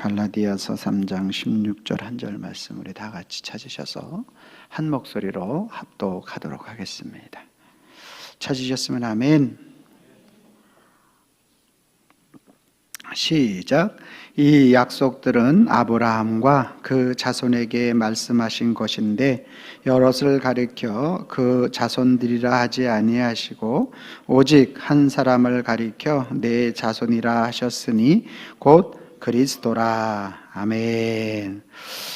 갈라디아서 3장 16절 한 절 말씀 우리 다 같이 찾으셔서 한 목소리로 합독하도록 하겠습니다. 찾으셨으면 아멘. 시작. 이 약속들은 아브라함과 그 자손에게 말씀하신 것인데 여럿을 가리켜 그 자손들이라 하지 아니하시고 오직 한 사람을 가리켜 내 자손이라 하셨으니 곧 그리스도라. 아멘.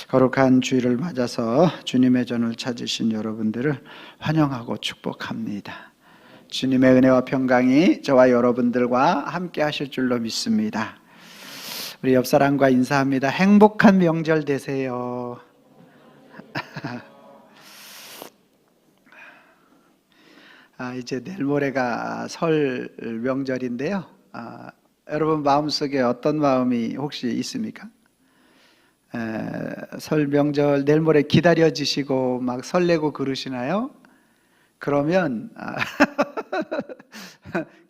거룩한 주일을 맞아서 주님의 전을 찾으신 여러분들을 환영하고 축복합니다. 주님의 은혜와 평강이 저와 여러분들과 함께 하실 줄로 믿습니다. 우리 옆 사람과 인사합니다. 행복한 명절 되세요. 이제 내일 모레가 설 명절인데요. 여러분 마음속에 어떤 마음이 혹시 있습니까? 설 명절 내일 모레 기다려지시고 막 설레고 그러시나요? 그러면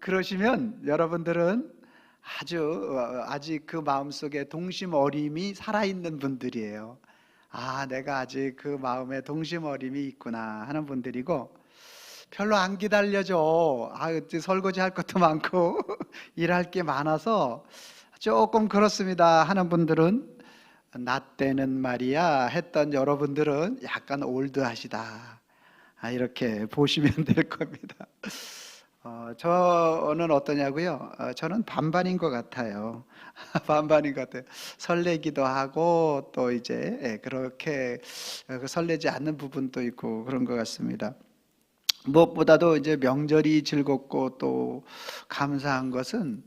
그러시면 여러분들은 아직 그 마음속에 동심 어림이 살아있는 분들이에요. 내가 아직 그 마음에 동심 어림이 있구나 하는 분들이고, 별로 안 기다려줘. 설거지 할 것도 많고 일할 게 많아서 조금 그렇습니다 하는 분들은, 나 때는 말이야 했던 여러분들은 약간 올드하시다, 이렇게 보시면 될 겁니다. 저는 어떠냐고요? 저는 반반인 것 같아요. 반반인 것 같아요. 설레기도 하고 또 이제 그렇게 설레지 않는 부분도 있고 그런 것 같습니다. 무엇보다도 이제 명절이 즐겁고 또 감사한 것은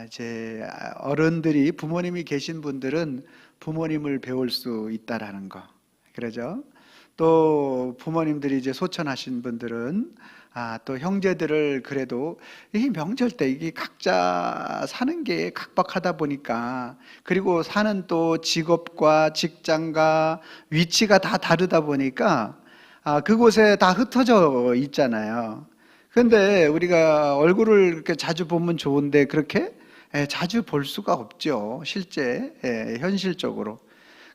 이제 어른들이, 부모님이 계신 분들은 부모님을 배울 수 있다라는 거, 그러죠? 또 부모님들이 이제 소천하신 분들은 또 형제들을, 그래도 이 명절 때 이게 각자 사는 게 각박하다 보니까, 그리고 사는 또 직업과 직장과 위치가 다 다르다 보니까 그곳에 다 흩어져 있잖아요. 그런데 우리가 얼굴을 그렇게 자주 보면 좋은데 그렇게 자주 볼 수가 없죠. 실제 현실적으로.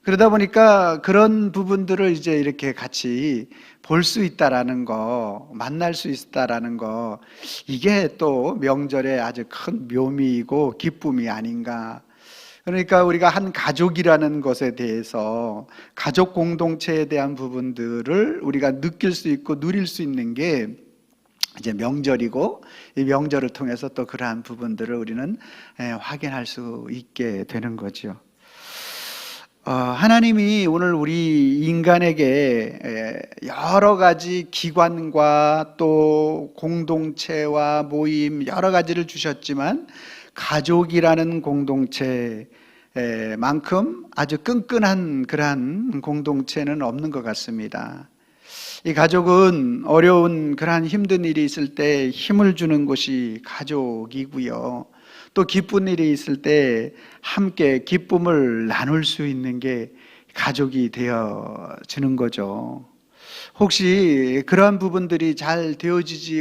그러다 보니까 그런 부분들을 이제 이렇게 같이 볼 수 있다라는 거, 만날 수 있다라는 거, 이게 또 명절의 아주 큰 묘미이고 기쁨이 아닌가. 그러니까 우리가 한 가족이라는 것에 대해서, 가족 공동체에 대한 부분들을 우리가 느낄 수 있고 누릴 수 있는 게 이제 명절이고, 이 명절을 통해서 또 그러한 부분들을 우리는 확인할 수 있게 되는 거죠. 하나님이 오늘 우리 인간에게 여러 가지 기관과 또 공동체와 모임 여러 가지를 주셨지만, 가족이라는 공동체만큼 아주 끈끈한 그러한 공동체는 없는 것 같습니다. 이 가족은 어려운 그러한 힘든 일이 있을 때 힘을 주는 곳이 가족이고요. 또 기쁜 일이 있을 때 함께 기쁨을 나눌 수 있는 게 가족이 되어지는 거죠. 혹시 그러한 부분들이 잘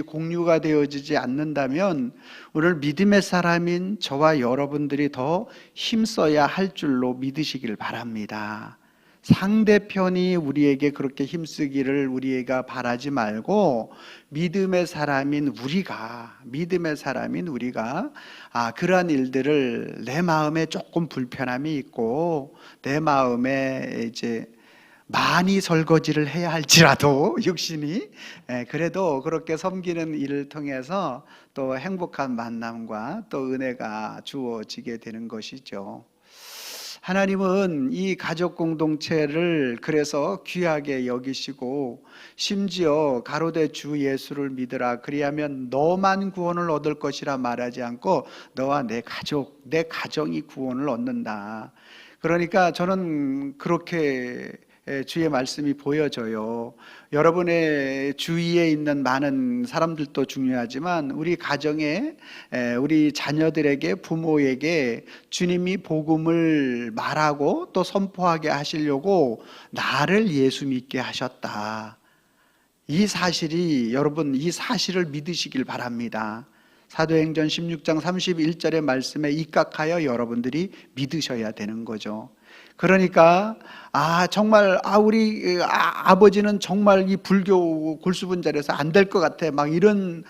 공유가 되어지지 않는다면 오늘 믿음의 사람인 저와 여러분들이 더 힘써야 할 줄로 믿으시길 바랍니다. 상대편이 우리에게 그렇게 힘쓰기를 우리가 바라지 말고, 믿음의 사람인 우리가 그러한 일들을, 내 마음에 조금 불편함이 있고 내 마음에 이제 많이 설거지를 해야 할지라도 육신이, 그래도 그렇게 섬기는 일을 통해서 또 행복한 만남과 또 은혜가 주어지게 되는 것이죠. 하나님은 이 가족 공동체를 그래서 귀하게 여기시고, 심지어 가로되 주 예수를 믿으라 그리하면 너만 구원을 얻을 것이라 말하지 않고 너와 내 가정이 구원을 얻는다. 그러니까 저는 그렇게 주의 말씀이 보여져요. 여러분의 주위에 있는 많은 사람들도 중요하지만 우리 가정에, 우리 자녀들에게, 부모에게 주님이 복음을 말하고 또 선포하게 하시려고 나를 예수 믿게 하셨다. 이 사실을 믿으시길 바랍니다. 사도행전 16장 31절의 말씀에 입각하여 여러분들이 믿으셔야 되는 거죠. 그러니까 정말 우리 아버지는 정말 이 불교 골수분자라서 안 될 것 같아 막 이런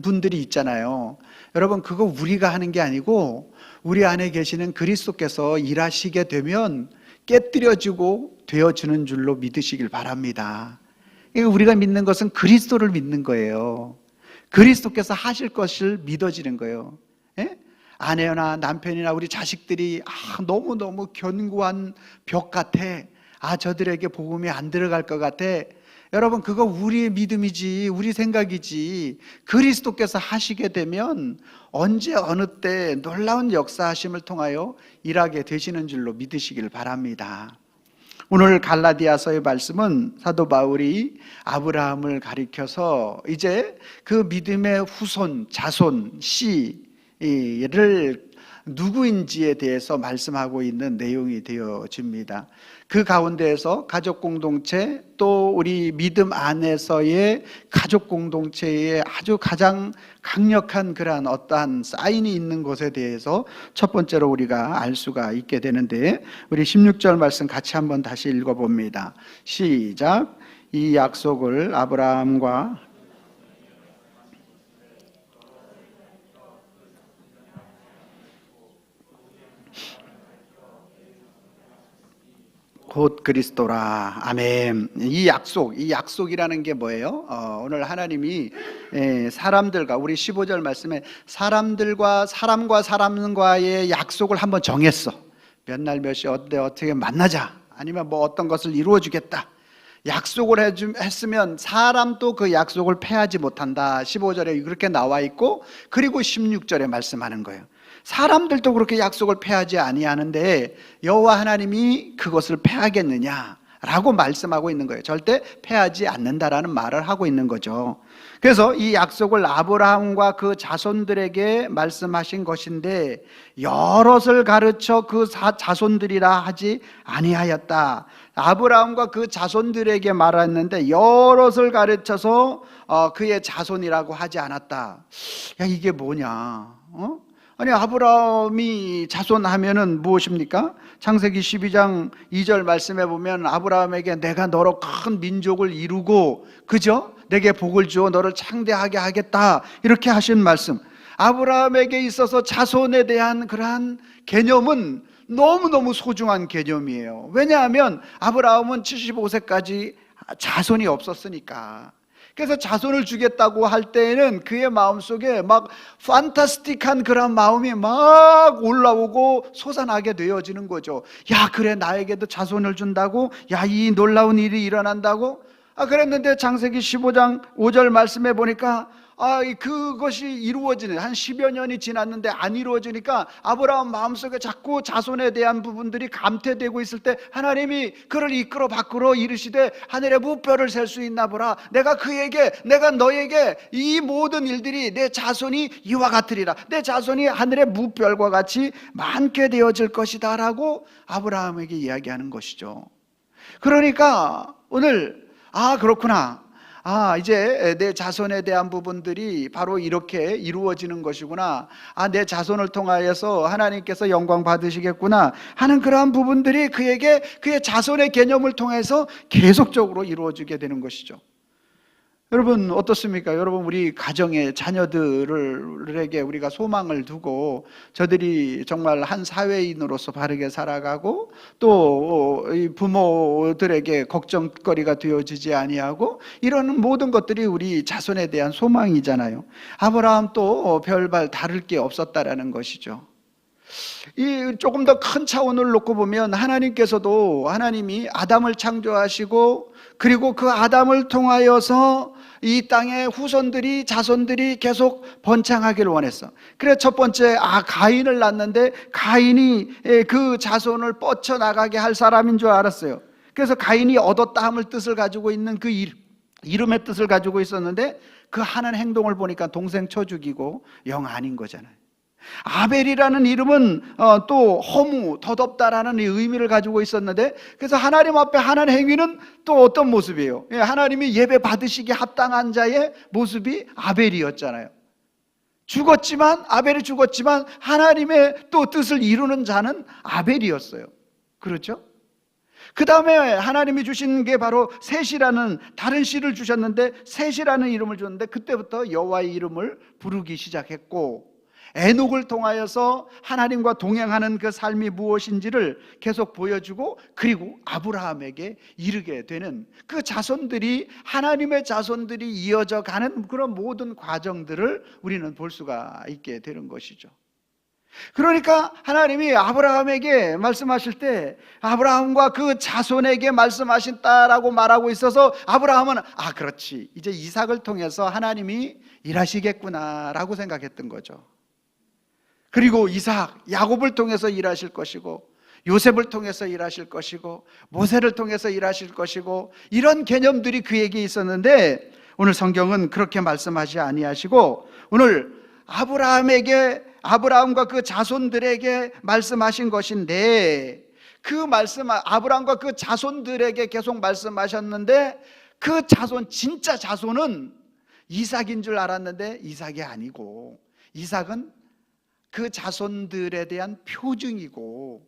분들이 있잖아요. 여러분, 그거 우리가 하는 게 아니고 우리 안에 계시는 그리스도께서 일하시게 되면 깨뜨려지고 되어지는 줄로 믿으시길 바랍니다. 우리가 믿는 것은 그리스도를 믿는 거예요. 그리스도께서 하실 것을 믿어지는 거예요. 예? 아내나 남편이나 우리 자식들이 너무너무 견고한 벽 같아. 저들에게 복음이 안 들어갈 것 같아. 여러분, 그거 우리의 믿음이지, 우리 생각이지. 그리스도께서 하시게 되면 언제 어느 때 놀라운 역사하심을 통하여 일하게 되시는 줄로 믿으시길 바랍니다. 오늘 갈라디아서의 말씀은 사도 바울이 아브라함을 가리켜서 이제 그 믿음의 후손, 자손, 씨를 누구인지에 대해서 말씀하고 있는 내용이 되어집니다. 그 가운데에서 가족 공동체, 또 우리 믿음 안에서의 가족 공동체의 아주 가장 강력한 그러한 어떠한 사인이 있는 것에 대해서 첫 번째로 우리가 알 수가 있게 되는데, 우리 16절 말씀 같이 한번 다시 읽어봅니다. 시작. 이 약속을 아브라함과 곧 그리스도라. 아멘. 이 약속이라는 게 뭐예요? 오늘 하나님이 사람들과, 우리 15절 말씀에 사람과 사람과의 약속을 한번 정했어. 몇 날 몇 시 어떻게 만나자, 아니면 뭐 어떤 것을 이루어 주겠다. 약속을 했으면 사람도 그 약속을 패하지 못한다. 15절에 그렇게 나와 있고, 그리고 16절에 말씀하는 거예요. 사람들도 그렇게 약속을 패하지 아니하는데 여호와 하나님이 그것을 패하겠느냐라고 말씀하고 있는 거예요. 절대 패하지 않는다라는 말을 하고 있는 거죠. 그래서 이 약속을 아브라함과 그 자손들에게 말씀하신 것인데, 여럿을 가르쳐 그 자손들이라 하지 아니하였다. 아브라함과 그 자손들에게 말했는데 여럿을 가르쳐서 그의 자손이라고 하지 않았다. 이게 뭐냐? 아니, 아브라함이 자손하면은 무엇입니까? 창세기 12장 2절 말씀에 보면 아브라함에게 내가 너로 큰 민족을 이루고, 그죠? 내게 복을 주어 너를 창대하게 하겠다, 이렇게 하신 말씀. 아브라함에게 있어서 자손에 대한 그러한 개념은 너무너무 소중한 개념이에요. 왜냐하면 아브라함은 75세까지 자손이 없었으니까. 그래서 자손을 주겠다고 할 때에는 그의 마음속에 막 판타스틱한 그런 마음이 막 올라오고 솟아나게 되어지는 거죠. 그래, 나에게도 자손을 준다고? 이 놀라운 일이 일어난다고? 그랬는데 창세기 15장 5절 말씀해 보니까 그것이 이루어지는 한 10여 년이 지났는데 안 이루어지니까 아브라함 마음속에 자꾸 자손에 대한 부분들이 감퇴되고 있을 때 하나님이 그를 이끌어 밖으로 이르시되 하늘의 무뼈를 셀 수 있나 보라. 내가 너에게 이 모든 일들이 내 자손이 이와 같으리라. 내 자손이 하늘의 무별과 같이 많게 되어질 것이다 라고 아브라함에게 이야기하는 것이죠. 그러니까 오늘 그렇구나, 이제 내 자손에 대한 부분들이 바로 이렇게 이루어지는 것이구나, 내 자손을 통하여서 하나님께서 영광 받으시겠구나 하는 그러한 부분들이 그의 자손의 개념을 통해서 계속적으로 이루어지게 되는 것이죠. 여러분 어떻습니까? 여러분, 우리 가정의 자녀들에게 우리가 소망을 두고 저들이 정말 한 사회인으로서 바르게 살아가고, 또 부모들에게 걱정거리가 되어지지 아니하고, 이런 모든 것들이 우리 자손에 대한 소망이잖아요. 아브라함도 별반 다를 게 없었다라는 것이죠. 이 조금 더 큰 차원을 놓고 보면 하나님이 아담을 창조하시고, 그리고 그 아담을 통하여서 이 땅의 후손들이, 자손들이 계속 번창하기를 원했어. 그래서 첫 번째 가인을 낳았는데 가인이 그 자손을 뻗쳐나가게 할 사람인 줄 알았어요. 그래서 가인이 얻었다 함을 뜻을 가지고 있는 그 이름의 뜻을 가지고 있었는데, 그 하는 행동을 보니까 동생 쳐 죽이고 영 아닌 거잖아요. 아벨이라는 이름은 또 허무, 더덥다라는 의미를 가지고 있었는데, 그래서 하나님 앞에 하는 행위는 또 어떤 모습이에요? 하나님이 예배 받으시기에 합당한 자의 모습이 아벨이었잖아요. 죽었지만, 아벨이 죽었지만 하나님의 또 뜻을 이루는 자는 아벨이었어요. 그렇죠? 그 다음에 하나님이 주신 게 바로 셋이라는 다른 씨를 주셨는데, 셋이라는 이름을 줬는데 그때부터 여호와의 이름을 부르기 시작했고, 에녹을 통하여서 하나님과 동행하는 그 삶이 무엇인지를 계속 보여주고, 그리고 아브라함에게 이르게 되는 그 자손들이, 하나님의 자손들이 이어져 가는 그런 모든 과정들을 우리는 볼 수가 있게 되는 것이죠. 그러니까 하나님이 아브라함에게 말씀하실 때 아브라함과 그 자손에게 말씀하신다라고 말하고 있어서, 아브라함은 그렇지, 이제 이삭을 통해서 하나님이 일하시겠구나 라고 생각했던 거죠. 그리고 이삭, 야곱을 통해서 일하실 것이고, 요셉을 통해서 일하실 것이고, 모세를 통해서 일하실 것이고, 이런 개념들이 그에게 있었는데, 오늘 성경은 그렇게 말씀하지 아니하시고 오늘 아브라함과 그 자손들에게 말씀하신 것인데, 그 말씀, 아브라함과 그 자손들에게 계속 말씀하셨는데, 그 자손, 진짜 자손은 이삭인 줄 알았는데 이삭이 아니고, 이삭은 그 자손들에 대한 표징이고,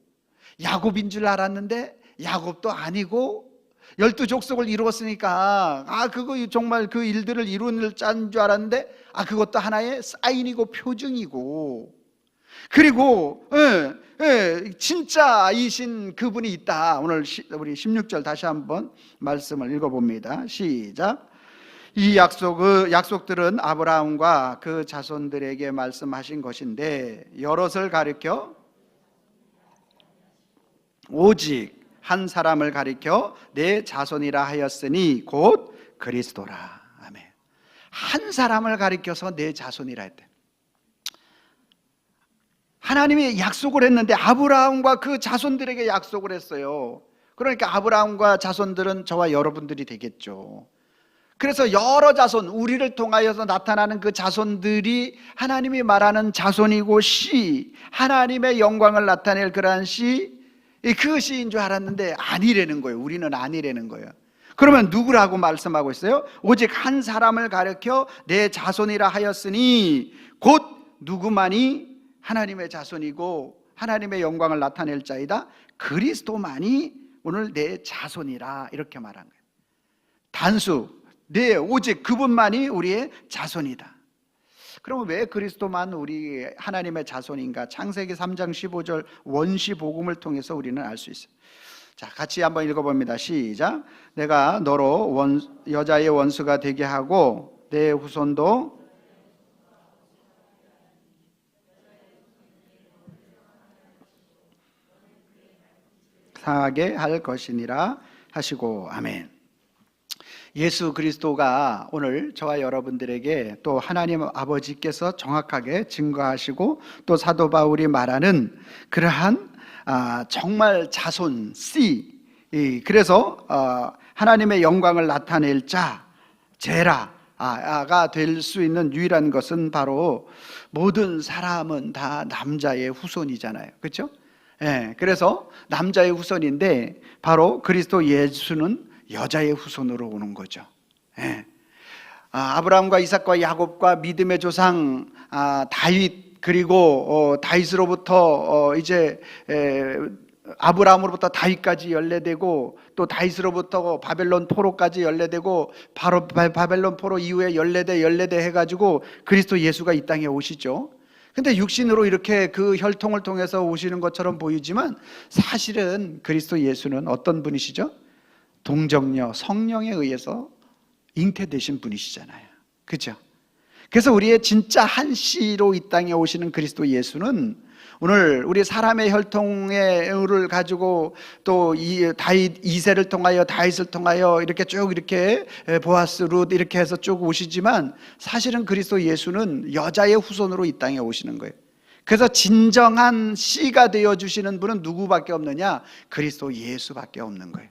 야곱인 줄 알았는데 야곱도 아니고, 12족속을 이루었으니까 그거 정말 그 일들을 이룬 자인 줄 알았는데 그것도 하나의 사인이고 표징이고, 그리고 진짜이신 그분이 있다. 오늘 우리 16절 다시 한번 말씀을 읽어봅니다. 시작. 이 약속들은 아브라함과 그 자손들에게 말씀하신 것인데, 여럿을 가리켜 오직 한 사람을 가리켜 내 자손이라 하였으니 곧 그리스도라. 아멘. 한 사람을 가리켜서 내 자손이라 했대. 하나님이 약속을 했는데 아브라함과 그 자손들에게 약속을 했어요. 그러니까 아브라함과 자손들은 저와 여러분들이 되겠죠. 그래서 여러 자손, 우리를 통하여서 나타나는 그 자손들이 하나님이 말하는 자손이고 하나님의 영광을 나타낼 그러한 그 시인 줄 알았는데 아니라는 거예요. 우리는 아니라는 거예요. 그러면 누구라고 말씀하고 있어요? 오직 한 사람을 가리켜 내 자손이라 하였으니, 곧 누구만이 하나님의 자손이고 하나님의 영광을 나타낼 자이다. 그리스도만이 오늘 내 자손이라, 이렇게 말한 거예요. 단수, 오직 그분만이 우리의 자손이다. 그럼 왜 그리스도만 우리 하나님의 자손인가? 창세기 3장 15절 원시 복음을 통해서 우리는 알 수 있어요. 자, 같이 한번 읽어봅니다. 시작. 내가 너로 여자의 원수가 되게 하고 내 후손도 상하게 할 것이니라 하시고. 아멘. 예수 그리스도가 오늘 저와 여러분들에게 또 하나님 아버지께서 정확하게 증거하시고 또 사도 바울이 말하는 그러한 정말 자손 그래서 하나님의 영광을 나타낼 자, 제라가 될 수 있는 유일한 것은 바로, 모든 사람은 다 남자의 후손이잖아요. 그렇죠? 그래서 남자의 후손인데 바로 그리스도 예수는 여자의 후손으로 오는 거죠. 아브라함과 이삭과 야곱과 믿음의 조상 다윗, 그리고 다윗으로부터 이제 아브라함으로부터 다윗까지 연례되고, 또 다윗으로부터 바벨론 포로까지 연례되고, 바로 바벨론 포로 이후에 연례대 해가지고 그리스도 예수가 이 땅에 오시죠. 근데 육신으로 이렇게 그 혈통을 통해서 오시는 것처럼 보이지만 사실은 그리스도 예수는 어떤 분이시죠? 동정녀 성령에 의해서 잉태되신 분이시잖아요. 그렇죠? 그래서 우리의 진짜 한 씨로 이 땅에 오시는 그리스도 예수는 오늘 우리 사람의 혈통을 가지고 또 다윗 2세를 통하여, 다윗을 통하여 이렇게 쭉 이렇게 보아스, 룻 이렇게 해서 쭉 오시지만, 사실은 그리스도 예수는 여자의 후손으로 이 땅에 오시는 거예요. 그래서 진정한 씨가 되어 주시는 분은 누구밖에 없느냐? 그리스도 예수밖에 없는 거예요.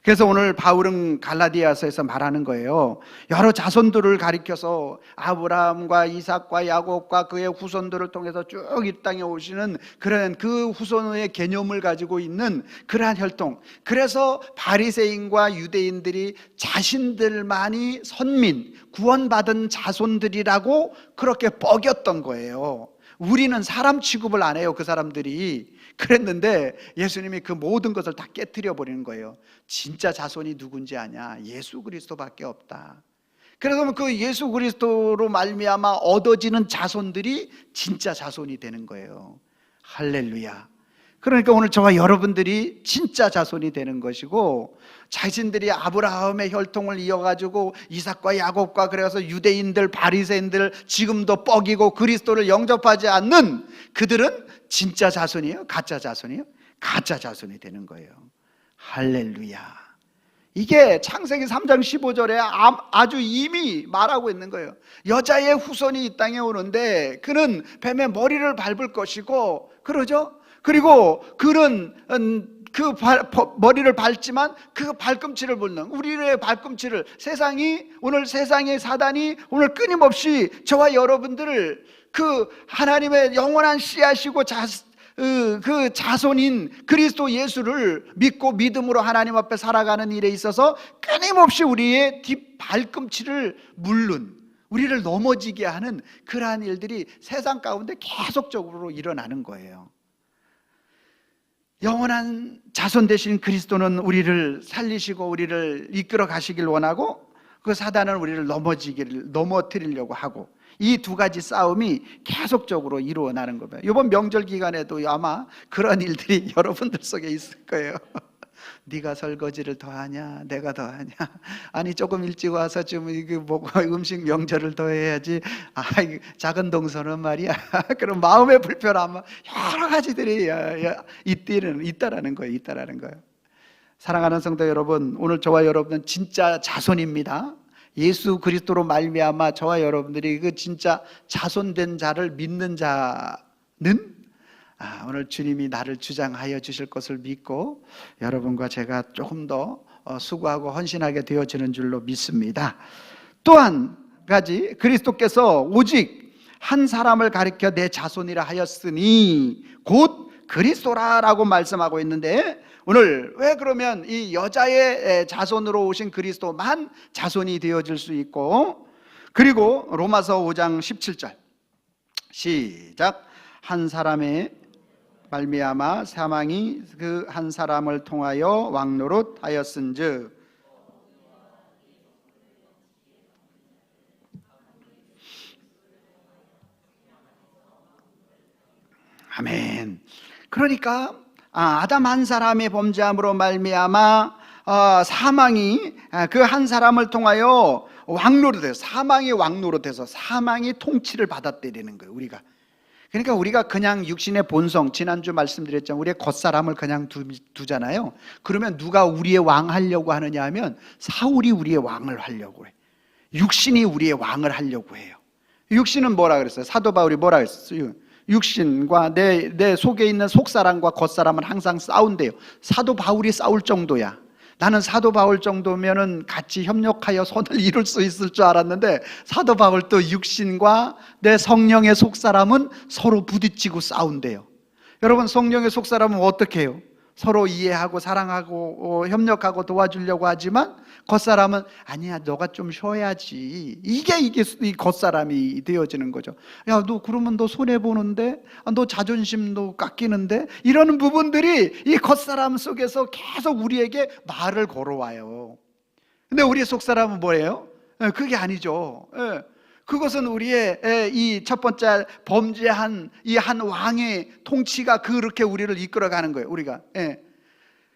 그래서 오늘 바울은 갈라디아서에서 말하는 거예요. 여러 자손들을 가리켜서 아브라함과 이삭과 야곱과 그의 후손들을 통해서 쭉 이 땅에 오시는 그런 그 후손의 개념을 가지고 있는 그러한 혈통. 그래서 바리새인과 유대인들이 자신들만이 선민, 구원받은 자손들이라고 그렇게 뻐겼던 거예요. 우리는 사람 취급을 안 해요, 그 사람들이. 그랬는데 예수님이 그 모든 것을 다 깨트려 버리는 거예요. 진짜 자손이 누군지 아냐? 예수 그리스도밖에 없다. 그래서 그 예수 그리스도로 말미암아 얻어지는 자손들이 진짜 자손이 되는 거예요. 할렐루야. 그러니까 오늘 저와 여러분들이 진짜 자손이 되는 것이고, 자신들이 아브라함의 혈통을 이어가지고 이삭과 야곱과 그래서 유대인들, 바리새인들 지금도 뻐기고 그리스도를 영접하지 않는 그들은 진짜 자손이에요? 가짜 자손이에요? 가짜 자손이 되는 거예요. 할렐루야. 이게 창세기 3장 15절에 아주 이미 말하고 있는 거예요. 여자의 후손이 이 땅에 오는데 그는 뱀의 머리를 밟을 것이고, 그러죠? 그리고 그는 그 머리를 밟지만 그 발꿈치를 밟는, 우리의 발꿈치를, 오늘 세상의 사단이 오늘 끊임없이 저와 여러분들을 그 하나님의 영원한 씨앗이고 그 자손인 그리스도 예수를 믿고 믿음으로 하나님 앞에 살아가는 일에 있어서 끊임없이 우리의 뒷 발꿈치를 물는, 우리를 넘어지게 하는 그러한 일들이 세상 가운데 계속적으로 일어나는 거예요. 영원한 자손 되신 그리스도는 우리를 살리시고 우리를 이끌어 가시길 원하고, 그 사단은 우리를 넘어뜨리려고 하고, 이 두 가지 싸움이 계속적으로 이루어나는 겁니다. 이번 명절 기간에도 아마 그런 일들이 여러분들 속에 있을 거예요. 네가 설거지를 더 하냐, 내가 더 하냐, 아니 조금 일찍 와서 좀 음식 명절을 더 해야지, 작은 동서는 말이야. 그런 마음의 불편함, 여러 가지들이 있다라는 거예요. 사랑하는 성도 여러분, 오늘 저와 여러분은 진짜 자손입니다. 예수 그리스도로 말미암아 저와 여러분들이 그 진짜 자손된 자를 믿는 자는 오늘 주님이 나를 주장하여 주실 것을 믿고 여러분과 제가 조금 더 수고하고 헌신하게 되어지는 줄로 믿습니다. 또 한 가지, 그리스도께서 오직 한 사람을 가리켜 내 자손이라 하였으니 곧 그리스도라라고 말씀하고 있는데, 오늘 왜 그러면 이 여자의 자손으로 오신 그리스도만 자손이 되어질 수 있고, 그리고 로마서 5장 17절 시작. 한 사람의 말미암아 사망이 그 한 사람을 통하여 왕노릇 하였은즉. 아멘. 그러니까 아담 한 사람의 범죄함으로 말미암아 사망이 그 한 사람을 통하여 왕노릇해서, 사망이 왕노릇해서 사망이 통치를 받아들이는 거예요. 그러니까 우리가 그냥 육신의 본성, 지난주 말씀드렸잖아요. 우리의 겉사람을 그냥 두잖아요. 그러면 누가 우리의 왕 하려고 하느냐 하면 사울이 우리의 왕을 하려고 해. 육신이 우리의 왕을 하려고 해요. 육신은 뭐라 그랬어요? 사도 바울이 뭐라 그랬어요? 육신과 내 속에 있는 속사람과 겉사람은 항상 싸운대요. 사도 바울이 싸울 정도야. 나는 사도 바울 정도면은 같이 협력하여 선을 이룰 수 있을 줄 알았는데, 사도 바울도 육신과 내 성령의 속사람은 서로 부딪히고 싸운대요. 여러분, 성령의 속사람은 어떻게 해요? 서로 이해하고 사랑하고 협력하고 도와주려고 하지만, 겉사람은 아니야, 너가 좀 쉬어야지. 이게 이 겉사람이 되어지는 거죠. 야, 너 그러면 너 손해보는데, 너 자존심도 깎이는데, 이러는 부분들이 이 겉사람 속에서 계속 우리에게 말을 걸어와요. 근데 우리 속사람은 뭐예요? 그게 아니죠. 그것은 우리의 이 첫 번째 범죄한 이 한 왕의 통치가 그렇게 우리를 이끌어가는 거예요. 우리가.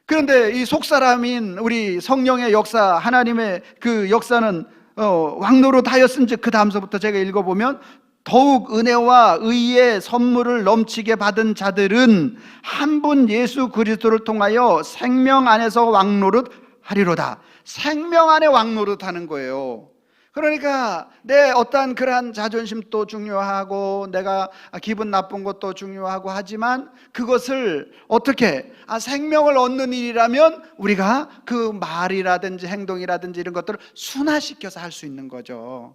그런데 이 속사람인 우리 성령의 역사, 하나님의 그 역사는 왕노릇 하였은즉, 그 다음서부터 제가 읽어보면, 더욱 은혜와 의의 선물을 넘치게 받은 자들은 한 분 예수 그리스도를 통하여 생명 안에서 왕노릇 하리로다. 생명 안에 왕노릇 하는 거예요. 그러니까 내 어떠한 그러한 자존심도 중요하고 내가 기분 나쁜 것도 중요하고 하지만 그것을 어떻게 생명을 얻는 일이라면 우리가 그 말이라든지 행동이라든지 이런 것들을 순화시켜서 할 수 있는 거죠.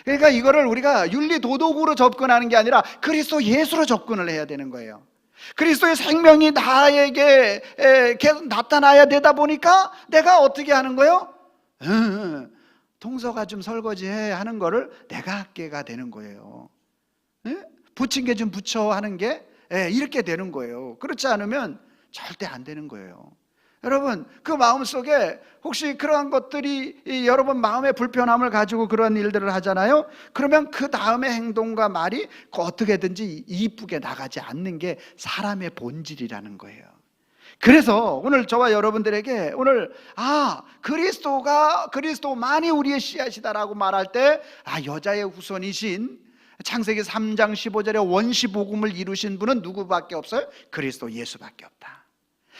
그러니까 이거를 우리가 윤리 도덕으로 접근하는 게 아니라 그리스도 예수로 접근을 해야 되는 거예요. 그리스도의 생명이 나에게 계속 나타나야 되다 보니까 내가 어떻게 하는 거예요? 동서가 좀 설거지해 하는 거를 내가 할게가 되는 거예요. 부침개 좀 부쳐 하는 게 이렇게 되는 거예요. 그렇지 않으면 절대 안 되는 거예요. 여러분, 그 마음속에 혹시 그러한 것들이 여러분 마음의 불편함을 가지고 그런 일들을 하잖아요. 그러면 그 다음에 행동과 말이 어떻게든지 이쁘게 나가지 않는 게 사람의 본질이라는 거예요. 그래서 오늘 저와 여러분들에게 오늘 그리스도만이 우리의 씨앗이다라고 말할 때 여자의 후손이신 창세기 3장 15절에 원시복음을 이루신 분은 누구밖에 없어요? 그리스도 예수밖에 없다.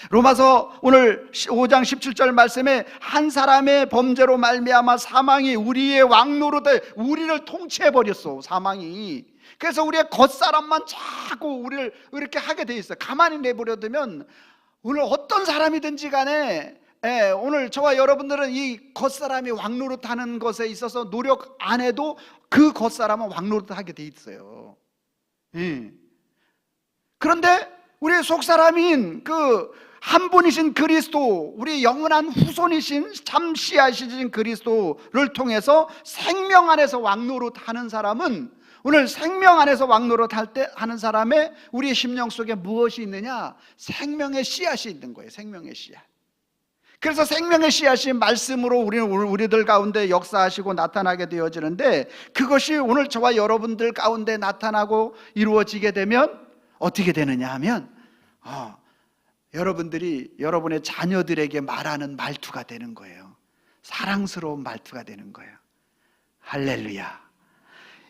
로마서 오늘 5장 17절 말씀에 한 사람의 범죄로 말미암아 사망이 우리의 왕노릇에 우리를 통치해 버렸어. 사망이. 그래서 우리의 겉사람만 자꾸 우리를 이렇게 하게 돼 있어요. 가만히 내버려두면 오늘 어떤 사람이든지 간에 오늘 저와 여러분들은 이 겉사람이 왕노릇하는 것에 있어서 노력 안 해도 그 겉사람은 왕노릇하게 돼 있어요. 그런데 우리의 속사람인 그 한 분이신 그리스도, 우리 영원한 후손이신 참 씨앗이신 그리스도를 통해서 생명 안에서 왕노릇하는 사람은 오늘 생명 안에서 왕노릇할 때 하는 사람의 우리의 심령 속에 무엇이 있느냐? 생명의 씨앗이 있는 거예요. 생명의 씨앗. 그래서 생명의 씨앗이 말씀으로 우리들 가운데 역사하시고 나타나게 되어지는데 그것이 오늘 저와 여러분들 가운데 나타나고 이루어지게 되면 어떻게 되느냐 하면 여러분들이 여러분의 자녀들에게 말하는 말투가 되는 거예요. 사랑스러운 말투가 되는 거예요. 할렐루야.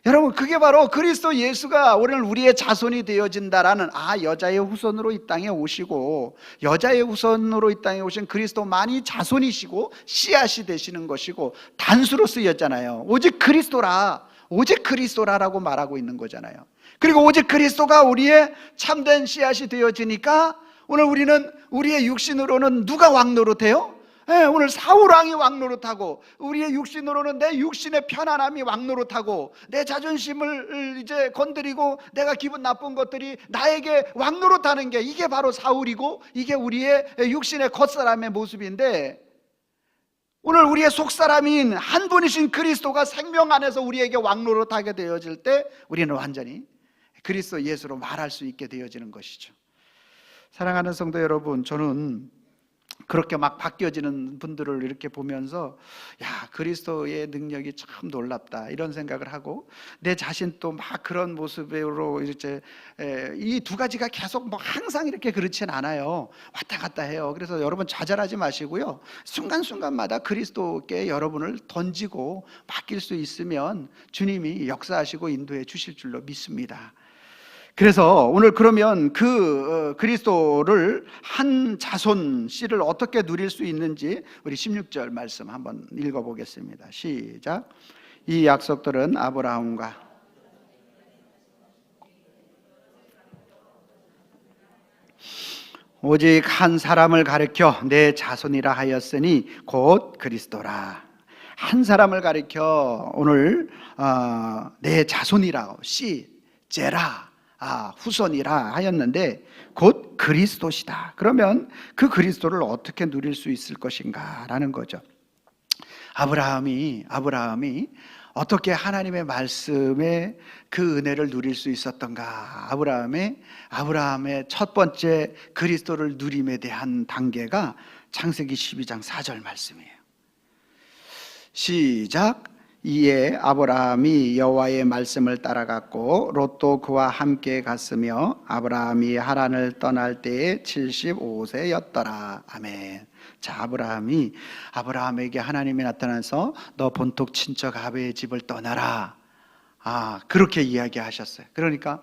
여러분, 그게 바로 그리스도 예수가 오늘 우리의 자손이 되어진다라는 여자의 후손으로 이 땅에 오시고 여자의 후손으로 이 땅에 오신 그리스도만이 자손이시고 씨앗이 되시는 것이고 단수로 쓰였잖아요. 오직 그리스도라라고 말하고 있는 거잖아요. 그리고 오직 그리스도가 우리의 참된 씨앗이 되어지니까 오늘 우리는 우리의 육신으로는 누가 왕노릇해요? 오늘 사울왕이 왕노릇하고 우리의 육신으로는 내 육신의 편안함이 왕노릇하고 내 자존심을 이제 건드리고 내가 기분 나쁜 것들이 나에게 왕노릇하는 게 이게 바로 사울이고 이게 우리의 육신의 겉사람의 모습인데 오늘 우리의 속사람인 한 분이신 그리스도가 생명 안에서 우리에게 왕노릇하게 되어질 때 우리는 완전히 그리스도 예수로 말할 수 있게 되어지는 것이죠. 사랑하는 성도 여러분, 저는 그렇게 막 바뀌어지는 분들을 이렇게 보면서 그리스도의 능력이 참 놀랍다 이런 생각을 하고 내 자신도 막 그런 모습으로 이제 이 두 가지가 계속 뭐 항상 이렇게 그렇진 않아요. 왔다 갔다 해요. 그래서 여러분 좌절하지 마시고요. 순간순간마다 그리스도께 여러분을 던지고 맡길 수 있으면 주님이 역사하시고 인도해 주실 줄로 믿습니다. 그래서 오늘 그러면 그 그리스도를 한 자손 씨를 어떻게 누릴 수 있는지 우리 16절 말씀 한번 읽어보겠습니다. 시작. 이 약속들은 아브라함과 오직 한 사람을 가리켜 내 자손이라 하였으니 곧 그리스도라. 한 사람을 가리켜 오늘 내 자손이라 제라 후손이라 하였는데 곧 그리스도시다. 그러면 그 그리스도를 어떻게 누릴 수 있을 것인가 라는 거죠. 아브라함이 어떻게 하나님의 말씀에 그 은혜를 누릴 수 있었던가. 아브라함의 첫 번째 그리스도를 누림에 대한 단계가 창세기 12장 4절 말씀이에요. 시작. 이에 아브라함이 여호와의 말씀을 따라갔고 롯도 그와 함께 갔으며 아브라함이 하란을 떠날 때에 75세였더라. 아멘. 자, 아브라함에게 하나님이 나타나서 너 본토 친척 아베의 집을 떠나라. 그렇게 이야기하셨어요. 그러니까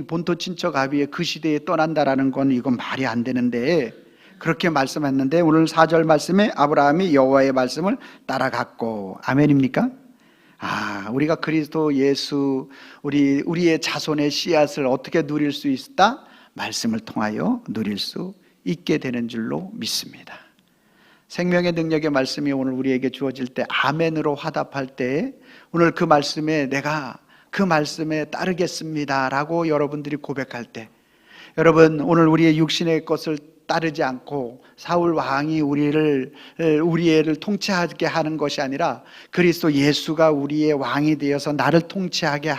본토 친척 아비의 그 시대에 떠난다라는 건 이건 말이 안 되는데 그렇게 말씀했는데 오늘 4절 말씀에 아브라함이 여호와의 말씀을 따라갔고 아멘입니까? 우리가 그리스도 예수, 우리의 자손의 씨앗을 어떻게 누릴 수 있다? 말씀을 통하여 누릴 수 있게 되는 줄로 믿습니다. 생명의 능력의 말씀이 오늘 우리에게 주어질 때 아멘으로 화답할 때 오늘 그 말씀에 내가 그 말씀에 따르겠습니다 라고 여러분들이 고백할 때, 여러분 오늘 우리의 육신의 것을 따르지 않고 사울 왕이 우리를 통치하게 하는 것이 아니라 그리스도 예수가 우리의 왕이 되어서 나를 통치하게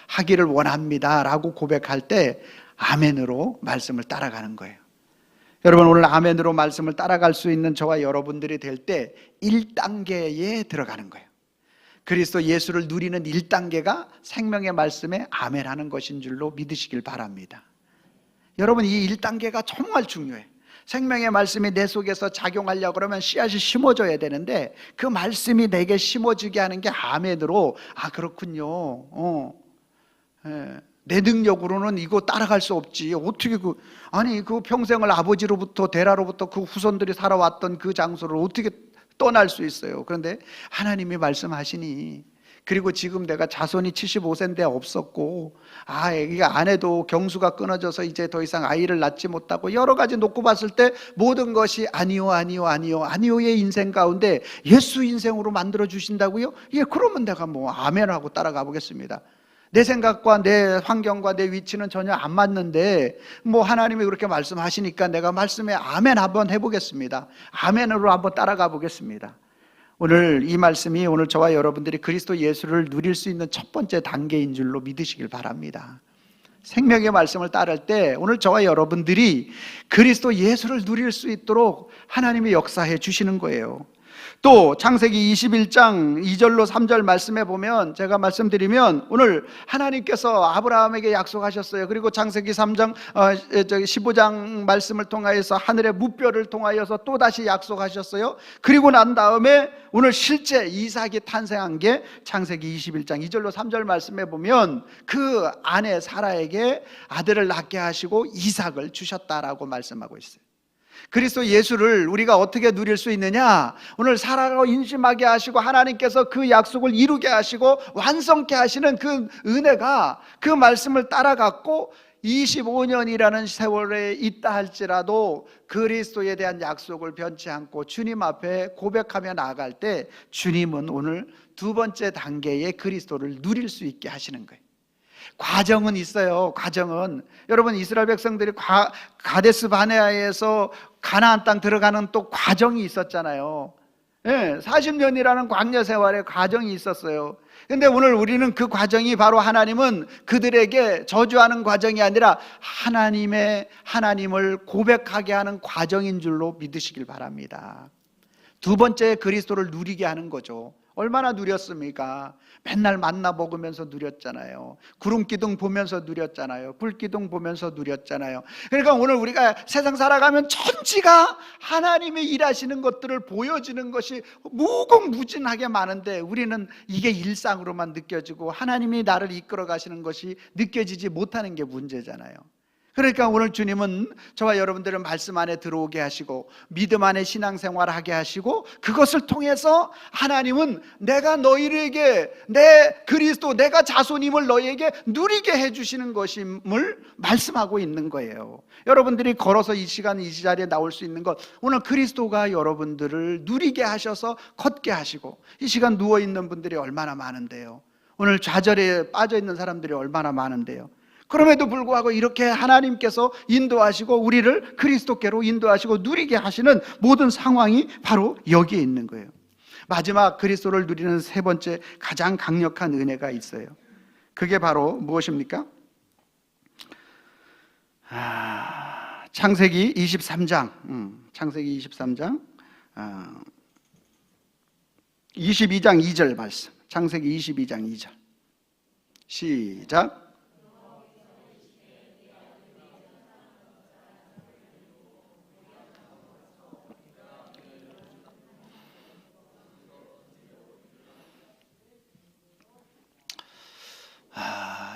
하기를 원합니다 라고 고백할 때 아멘으로 말씀을 따라가는 거예요. 여러분 오늘 아멘으로 말씀을 따라갈 수 있는 저와 여러분들이 될 때 1단계에 들어가는 거예요. 그리스도 예수를 누리는 1단계가 생명의 말씀에 아멘하는 것인 줄로 믿으시길 바랍니다. 여러분 이 1단계가 정말 중요해요. 생명의 말씀이 내 속에서 작용하려고 그러면 씨앗이 심어져야 되는데 그 말씀이 내게 심어지게 하는 게 아멘으로 그렇군요. 내 능력으로는 이거 따라갈 수 없지. 어떻게 그 평생을 아버지로부터 데라로부터 그 후손들이 살아왔던 그 장소를 어떻게 떠날 수 있어요? 그런데 하나님이 말씀하시니, 그리고 지금 내가 자손이 75세인데 없었고 애기가 아내도 경수가 끊어져서 이제 더 이상 아이를 낳지 못하고 여러 가지 놓고 봤을 때 모든 것이 아니오의 인생 가운데 예수 인생으로 만들어 주신다고요? 그러면 내가 아멘하고 따라가 보겠습니다. 내 생각과 내 환경과 내 위치는 전혀 안 맞는데 하나님이 그렇게 말씀하시니까 내가 말씀에 아멘 한번 해보겠습니다. 아멘으로 한번 따라가 보겠습니다. 오늘 이 말씀이 오늘 저와 여러분들이 그리스도 예수를 누릴 수 있는 첫 번째 단계인 줄로 믿으시길 바랍니다. 생명의 말씀을 따를 때 오늘 저와 여러분들이 그리스도 예수를 누릴 수 있도록 하나님이 역사해 주시는 거예요. 또 창세기 21장 2절로 3절 말씀해 보면, 제가 말씀드리면 오늘 하나님께서 아브라함에게 약속하셨어요. 그리고 창세기 3장 15장 말씀을 통하여서 하늘의 무뼈를 통하여서 또다시 약속하셨어요. 그리고 난 다음에 오늘 실제 이삭이 탄생한 게 창세기 21장 2절로 3절 말씀해 보면 그 아내 사라에게 아들을 낳게 하시고 이삭을 주셨다라고 말씀하고 있어요. 그리스도 예수를 우리가 어떻게 누릴 수 있느냐? 오늘 사랑으로 인심하게 하시고 하나님께서 그 약속을 이루게 하시고 완성케 하시는 그 은혜가, 그 말씀을 따라갔고 25년이라는 세월에 있다 할지라도 그리스도에 대한 약속을 변치 않고 주님 앞에 고백하며 나아갈 때 주님은 오늘 두 번째 단계의 그리스도를 누릴 수 있게 하시는 거예요. 과정은 있어요. 과정은 여러분 이스라엘 백성들이 가데스 바네아에서 가나안 땅 들어가는 또 과정이 있었잖아요. 40년이라는 광야 세월의 과정이 있었어요. 근데 오늘 우리는 그 과정이 바로 하나님은 그들에게 저주하는 과정이 아니라 하나님을 고백하게 하는 과정인 줄로 믿으시길 바랍니다. 두 번째 그리스도를 누리게 하는 거죠. 얼마나 누렸습니까? 맨날 만나 먹으면서 누렸잖아요. 구름 기둥 보면서 누렸잖아요. 불 기둥 보면서 누렸잖아요. 그러니까 오늘 우리가 세상 살아가면 천지가 하나님이 일하시는 것들을 보여지는 것이 무궁무진하게 많은데 우리는 이게 일상으로만 느껴지고 하나님이 나를 이끌어 가시는 것이 느껴지지 못하는 게 문제잖아요. 그러니까 오늘 주님은 저와 여러분들을 말씀 안에 들어오게 하시고 믿음 안에 신앙생활을 하게 하시고 그것을 통해서 하나님은 내가 너희에게 내 그리스도 내가 자손임을 너희에게 누리게 해주시는 것임을 말씀하고 있는 거예요. 여러분들이 걸어서 이 시간 이 자리에 나올 수 있는 것, 오늘 그리스도가 여러분들을 누리게 하셔서 걷게 하시고, 이 시간 누워있는 분들이 얼마나 많은데요. 오늘 좌절에 빠져있는 사람들이 얼마나 많은데요. 그럼에도 불구하고 이렇게 하나님께서 인도하시고 우리를 그리스도께로 인도하시고 누리게 하시는 모든 상황이 바로 여기에 있는 거예요. 마지막 그리스도를 누리는 세 번째 가장 강력한 은혜가 있어요. 그게 바로 무엇입니까? 창세기 23장 창세기 23장 22장 2절 말씀. 창세기 22장 2절 시작.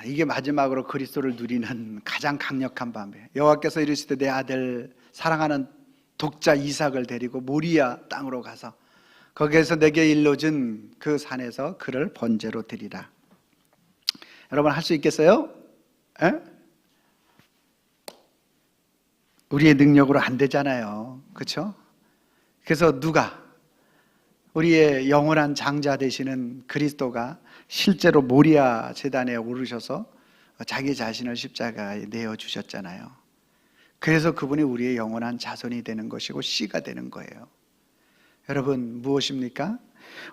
이게 마지막으로 그리스도를 누리는 가장 강력한 밤이에요. 여호와께서 이르시되 내 아들 사랑하는 독자 이삭을 데리고 모리아 땅으로 가서 거기에서 내게 일러준 그 산에서 그를 번제로 드리라. 여러분 할 수 있겠어요? 에? 우리의 능력으로 안 되잖아요. 그렇죠? 그래서 누가 우리의 영원한 장자 되시는 그리스도가 실제로 모리아 제단에 오르셔서 자기 자신을 십자가에 내어주셨잖아요. 그래서 그분이 우리의 영원한 자손이 되는 것이고 씨가 되는 거예요. 여러분 무엇입니까?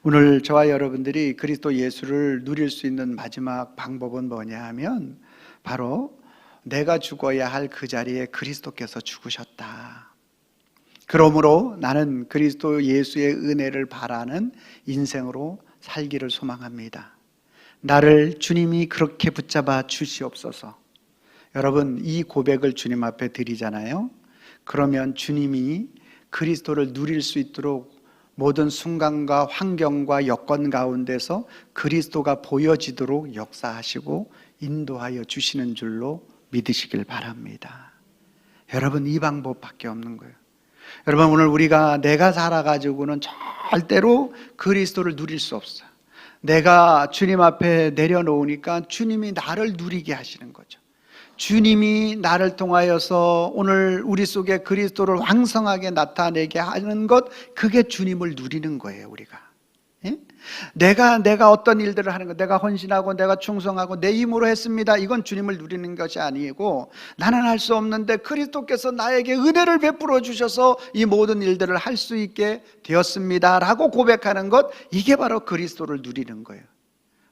오늘 저와 여러분들이 그리스도 예수를 누릴 수 있는 마지막 방법은 뭐냐 하면 바로 내가 죽어야 할 그 자리에 그리스도께서 죽으셨다. 그러므로 나는 그리스도 예수의 은혜를 바라는 인생으로 살기를 소망합니다. 나를 주님이 그렇게 붙잡아 주시옵소서. 여러분 이 고백을 주님 앞에 드리잖아요. 그러면 주님이 그리스도를 누릴 수 있도록 모든 순간과 환경과 여건 가운데서 그리스도가 보여지도록 역사하시고 인도하여 주시는 줄로 믿으시길 바랍니다. 여러분 이 방법밖에 없는 거예요. 여러분 오늘 우리가 내가 살아가지고는 절대로 그리스도를 누릴 수 없어요. 내가 주님 앞에 내려놓으니까 주님이 나를 누리게 하시는 거죠. 주님이 나를 통하여서 오늘 우리 속에 그리스도를 왕성하게 나타내게 하는 것, 그게 주님을 누리는 거예요. 우리가 내가 어떤 일들을 하는 것, 내가 헌신하고 내가 충성하고 내 힘으로 했습니다, 이건 주님을 누리는 것이 아니고 나는 할 수 없는데 그리스도께서 나에게 은혜를 베풀어 주셔서 이 모든 일들을 할 수 있게 되었습니다 라고 고백하는 것, 이게 바로 그리스도를 누리는 거예요.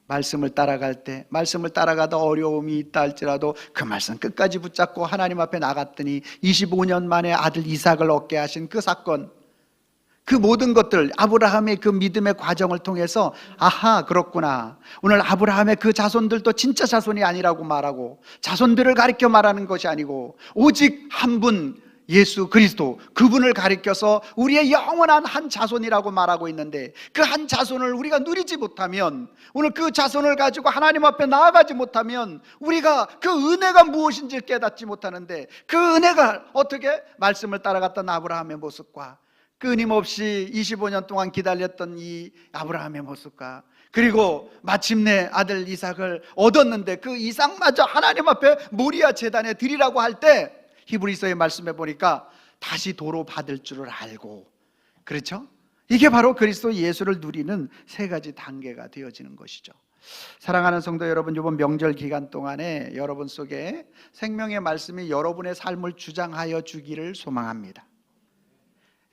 말씀을 따라갈 때, 말씀을 따라가다 어려움이 있다 할지라도 그 말씀 끝까지 붙잡고 하나님 앞에 나갔더니 25년 만에 아들 이삭을 얻게 하신 그 사건, 그 모든 것들, 아브라함의 그 믿음의 과정을 통해서 아하 그렇구나, 오늘 아브라함의 그 자손들도 진짜 자손이 아니라고 말하고 자손들을 가리켜 말하는 것이 아니고 오직 한 분 예수 그리스도, 그분을 가리켜서 우리의 영원한 한 자손이라고 말하고 있는데, 그 한 자손을 우리가 누리지 못하면, 오늘 그 자손을 가지고 하나님 앞에 나아가지 못하면 우리가 그 은혜가 무엇인지 깨닫지 못하는데, 그 은혜가 어떻게 말씀을 따라갔던 아브라함의 모습과 끊임없이 25년 동안 기다렸던 이 아브라함의 모습과 그리고 마침내 아들 이삭을 얻었는데 그 이삭마저 하나님 앞에 모리아 제단에 드리라고 할 때 히브리서의 말씀에 보니까 다시 도로 받을 줄을 알고, 그렇죠? 이게 바로 그리스도 예수를 누리는 세 가지 단계가 되어지는 것이죠. 사랑하는 성도 여러분, 이번 명절 기간 동안에 여러분 속에 생명의 말씀이 여러분의 삶을 주장하여 주기를 소망합니다.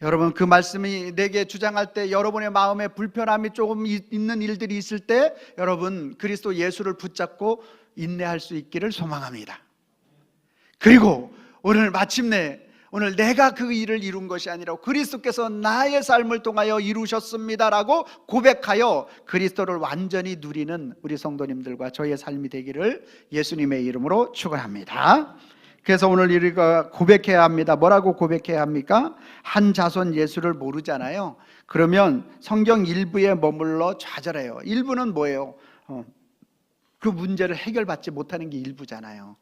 여러분 그 말씀이 내게 주장할 때 여러분의 마음에 불편함이 조금 있는 일들이 있을 때 여러분 그리스도 예수를 붙잡고 인내할 수 있기를 소망합니다. 그리고 오늘 마침내 오늘 내가 그 일을 이룬 것이 아니라 그리스도께서 나의 삶을 통하여 이루셨습니다라고 고백하여 그리스도를 완전히 누리는 우리 성도님들과 저의 삶이 되기를 예수님의 이름으로 축원합니다. 그래서 오늘 우리가 고백해야 합니다. 뭐라고 고백해야 합니까? 한 자손 예수를 모르잖아요. 그러면 성경 일부에 머물러 좌절해요. 일부는 뭐예요? 그 문제를 해결받지 못하는 게 일부잖아요.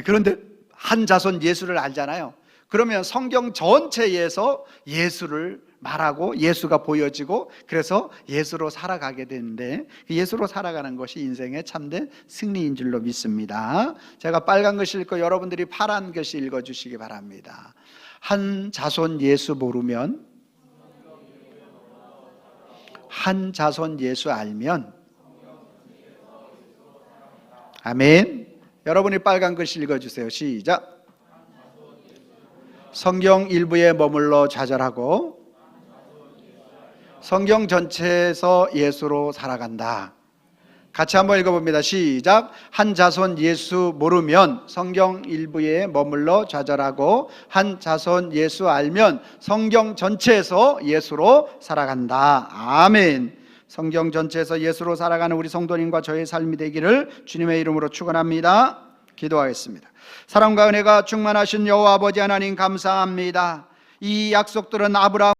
그런데 한 자손 예수를 알잖아요. 그러면 성경 전체에서 예수를 말하고 예수가 보여지고 그래서 예수로 살아가게 되는데, 예수로 살아가는 것이 인생의 참된 승리인 줄로 믿습니다. 제가 빨간 글씨 읽고 여러분들이 파란 글씨 읽어주시기 바랍니다. 한 자손 예수 모르면, 한 자손 예수 알면. 아멘. 여러분이 빨간 글씨 읽어주세요. 시작. 성경 일부에 머물러 좌절하고 성경 전체에서 예수로 살아간다. 같이 한번 읽어봅니다. 시작. 한 자손 예수 모르면 성경 일부에 머물러 좌절하고 한 자손 예수 알면 성경 전체에서 예수로 살아간다. 아멘. 성경 전체에서 예수로 살아가는 우리 성도님과 저의 삶이 되기를 주님의 이름으로 축원합니다. 기도하겠습니다. 사랑과 은혜가 충만하신 여호와 아버지 하나님 감사합니다. 이 약속들은 아브라함